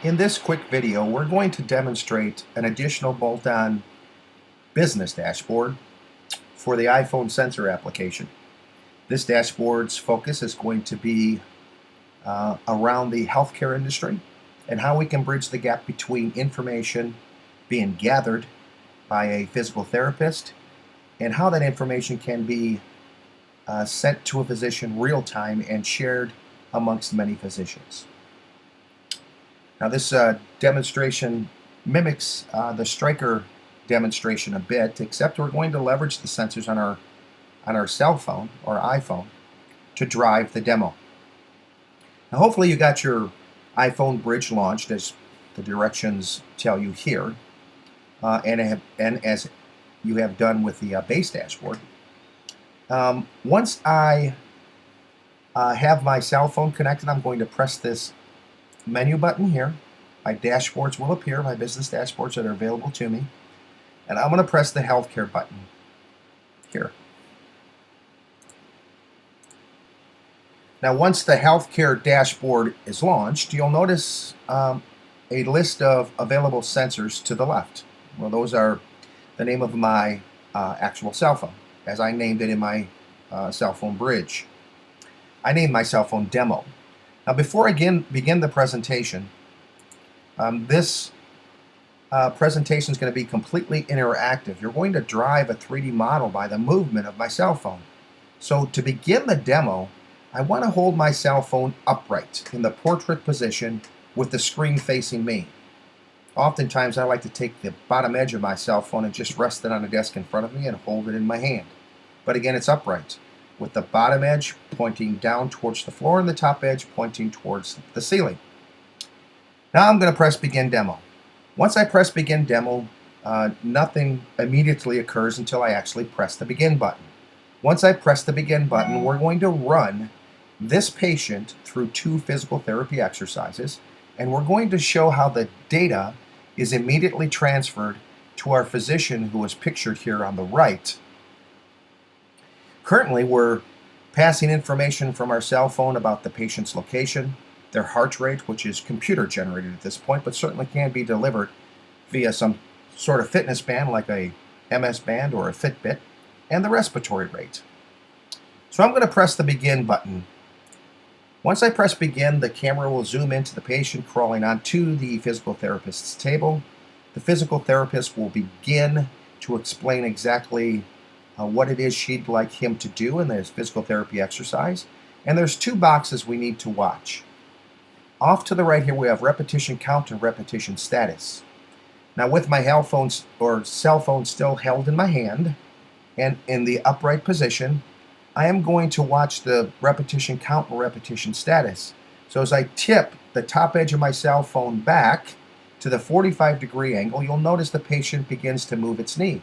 In this quick video, we're going to demonstrate an additional bolt-on business dashboard for the iPhone sensor application. This dashboard's focus is going to be around the healthcare industry and how we can bridge the gap between information being gathered by a physical therapist and how that information can be sent to a physician real time and shared amongst many physicians. Now this demonstration mimics the Striker demonstration a bit, except we're going to leverage the sensors on our cell phone or iPhone to drive the demo. Now hopefully you got your iPhone bridge launched as the directions tell you here, and as you have done with the base dashboard. Once I have my cell phone connected, I'm going to press this menu button here. My dashboards will appear, my business dashboards that are available to me. And I'm going to press the healthcare button here. Now once the healthcare dashboard is launched, you'll notice a list of available sensors to the left. Well, those are the name of my actual cell phone, as I named it in my cell phone bridge. I named my cell phone Demo. Now before I begin the presentation, this presentation is going to be completely interactive. You're going to drive a 3D model by the movement of my cell phone. So to begin the demo, I want to hold my cell phone upright in the portrait position with the screen facing me. Oftentimes I like to take the bottom edge of my cell phone and just rest it on a desk in front of me and hold it in my hand. But again, it's upright, with the bottom edge pointing down towards the floor and the top edge pointing towards the ceiling. Now I'm going to press Begin Demo. Once I press Begin Demo, nothing immediately occurs until I actually press the Begin button. Once I press the Begin button, we're going to run this patient through 2 physical therapy exercises, and we're going to show how the data is immediately transferred to our physician, who is pictured here on the right. Currently, we're passing information from our cell phone about the patient's location, their heart rate, which is computer generated at this point, but certainly can be delivered via some sort of fitness band like a MS band or a Fitbit, and the respiratory rate. So I'm going to press the Begin button. Once I press Begin, the camera will zoom into the patient crawling onto the physical therapist's table. The physical therapist will begin to explain exactly what it is she'd like him to do in this physical therapy exercise. And there's 2 boxes we need to watch. Off to the right here we have repetition count and repetition status. Now with my cell phone still held in my hand and in the upright position, I am going to watch the repetition count and repetition status. So as I tip the top edge of my cell phone back to the 45-degree angle, you'll notice the patient begins to move its knee.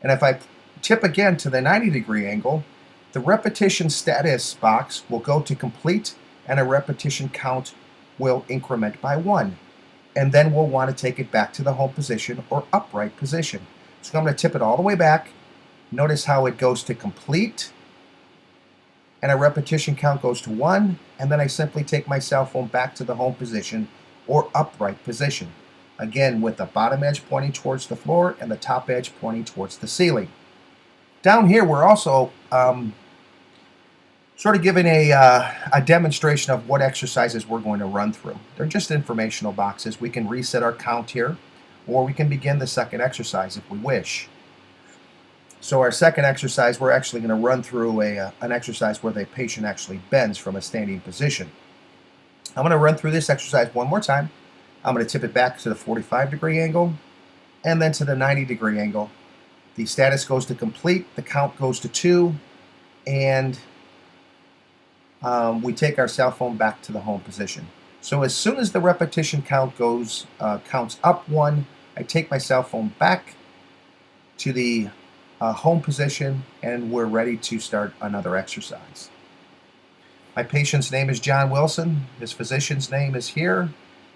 And if I tip again to the 90-degree angle, the repetition status box will go to complete and a repetition count will increment by 1. And then we'll want to take it back to the home position or upright position. So I'm going to tip it all the way back. Notice how it goes to complete and a repetition count goes to 1, and then I simply take my cell phone back to the home position or upright position. Again, with the bottom edge pointing towards the floor and the top edge pointing towards the ceiling. Down here we're also sort of giving a demonstration of what exercises we're going to run through. They're just informational boxes. We can reset our count here, or we can begin the second exercise if we wish. So our second exercise, we're actually going to run through an exercise where the patient actually bends from a standing position. I'm going to run through this exercise one more time. I'm going to tip it back to the 45-degree angle and then to the 90-degree angle. The status goes to complete, the count goes to 2, and we take our cell phone back to the home position. So as soon as the repetition count counts up 1, I take my cell phone back to the home position, and we're ready to start another exercise. My patient's name is John Wilson. His physician's name is here.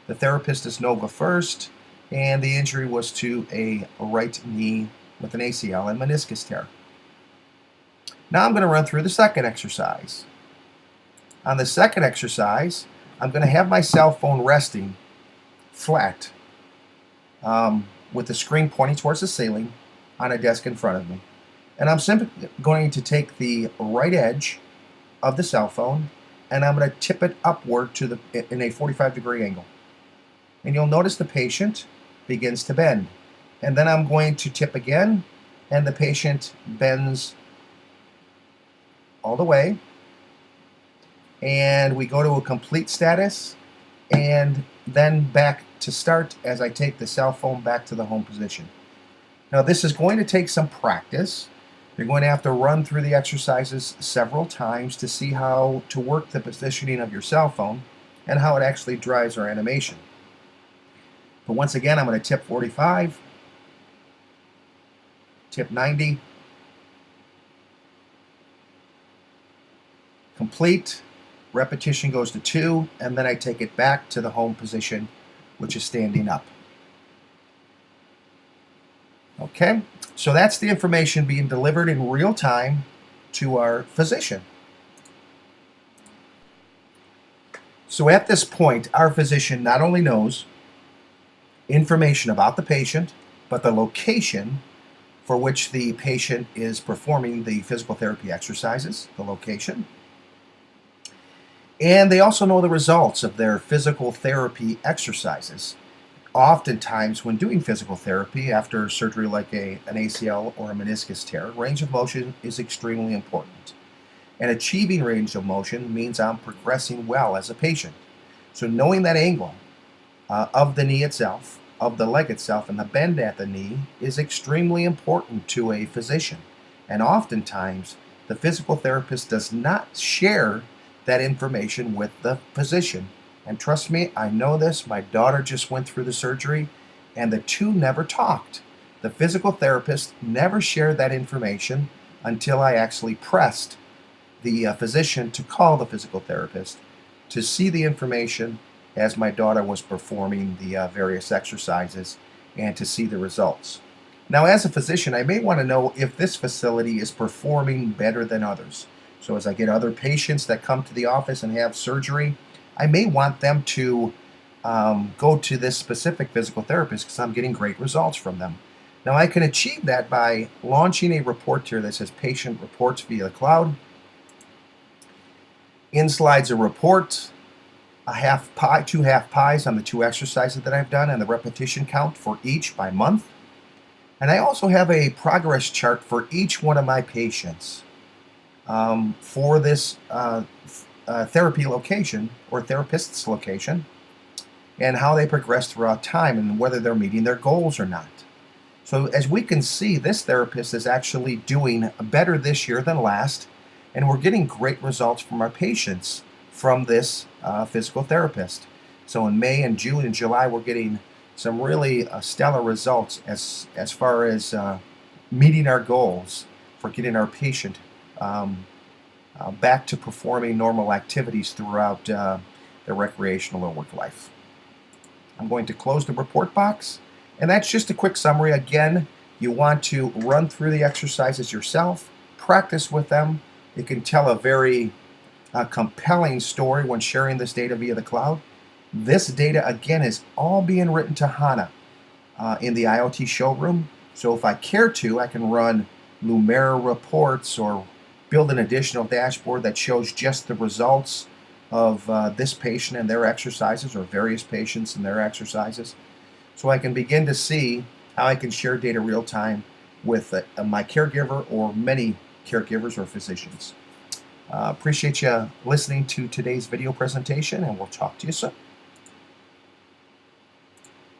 The therapist is Nova First, and the injury was to a right knee with an ACL and meniscus tear. Now I'm going to run through the second exercise. On the second exercise, I'm going to have my cell phone resting flat with the screen pointing towards the ceiling on a desk in front of me. And I'm simply going to take the right edge of the cell phone and I'm going to tip it upward in a 45-degree angle. And you'll notice the patient begins to bend. And then I'm going to tip again, and the patient bends all the way. And we go to a complete status, and then back to start as I take the cell phone back to the home position. Now this is going to take some practice. You're going to have to run through the exercises several times to see how to work the positioning of your cell phone and how it actually drives our animation. But once again, I'm going to tip 45, tip 90, complete, repetition goes to 2, and then I take it back to the home position, which is standing up. Okay, so that's the information being delivered in real time to our physician. So at this point, our physician not only knows information about the patient, but the location for which the patient is performing the physical therapy exercises, the location. And they also know the results of their physical therapy exercises. Oftentimes, when doing physical therapy after surgery like an ACL or a meniscus tear, range of motion is extremely important. And achieving range of motion means I'm progressing well as a patient. So knowing that angle of the knee itself, of the leg itself, and the bend at the knee is extremely important to a physician. And oftentimes, the physical therapist does not share that information with the physician. And trust me, I know this. My daughter just went through the surgery, and the two never talked. The physical therapist never shared that information until I actually pressed the physician to call the physical therapist to see the information as my daughter was performing the various exercises and to see the results. Now, as a physician, I may want to know if this facility is performing better than others. So as I get other patients that come to the office and have surgery, I may want them to go to this specific physical therapist because I'm getting great results from them. Now, I can achieve that by launching a report here that says patient reports via the cloud. In slides a report, a half pie, 2 half pies on the 2 exercises that I've done and the repetition count for each by month. And I also have a progress chart for each one of my patients for this therapy location or therapist's location and how they progress throughout time and whether they're meeting their goals or not. So as we can see, this therapist is actually doing better this year than last, and we're getting great results from our patients from this physical therapist. So in May and June and July, we're getting some really stellar results as far as meeting our goals for getting our patient back to performing normal activities throughout their recreational or work life. I'm going to close the report box, and that's just a quick summary. Again, you want to run through the exercises yourself, practice with them. You can tell a very compelling story when sharing this data via the cloud. This data, again, is all being written to HANA in the IoT showroom. So if I care to, I can run Lumira reports or build an additional dashboard that shows just the results of this patient and their exercises, or various patients and their exercises. So I can begin to see how I can share data real time with my caregiver or many caregivers or physicians. Appreciate you listening to today's video presentation, and we'll talk to you soon.